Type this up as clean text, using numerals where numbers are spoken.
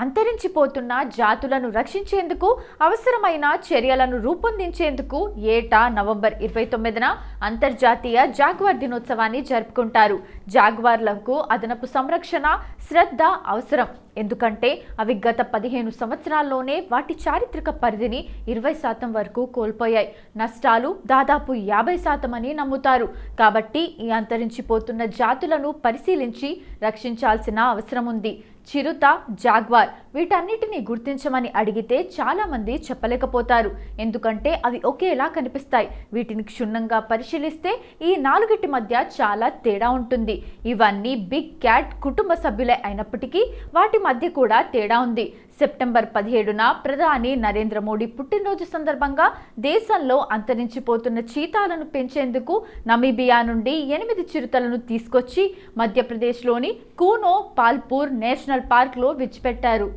అంతరించిపోతున్న జాతులను రక్షించేందుకు అవసరమైన చర్యలను రూపొందించేందుకు ఏటా నవంబర్ 29న అంతర్జాతీయ జాగ్వార్ దినోత్సవాన్ని జరుపుకుంటారు. జాగ్వార్లకు అదనపు సంరక్షణ, శ్రద్ధ అవసరం. ఎందుకంటే అవి గత 15 సంవత్సరాల్లోనే వాటి చారిత్రక పరిధిని 20% వరకు కోల్పోయాయి. నష్టాలు దాదాపు 50% అని నమ్ముతారు. కాబట్టి ఈ అంతరించిపోతున్న జాతులను పరిశీలించి రక్షించాల్సిన అవసరం ఉంది. చిరుత, జాగ్వార్ వీటన్నిటిని గుర్తించమని అడిగితే చాలా మంది చెప్పలేకపోతారు. ఎందుకంటే అవి ఒకేలా కనిపిస్తాయి. వీటిని క్షుణ్ణంగా పరిశీలిస్తే ఈ నాలుగిటి మధ్య చాలా తేడా ఉంటుంది. ఇవన్నీ బిగ్ క్యాట్ కుటుంబ సభ్యులే అయినప్పటికీ వాటి మధ్య కూడా తేడా ఉంది. సెప్టెంబర్ 17న ప్రధాని నరేంద్ర మోడీ పుట్టినరోజు సందర్భంగా దేశంలో అంతరించిపోతున్న చీతాలను పెంచేందుకు నమీబియా నుండి 8 చిరుతలను తీసుకొచ్చి మధ్యప్రదేశ్లోని కూనో పాల్పూర్ నేషనల్ పార్క్లో విడిచిపెట్టారు.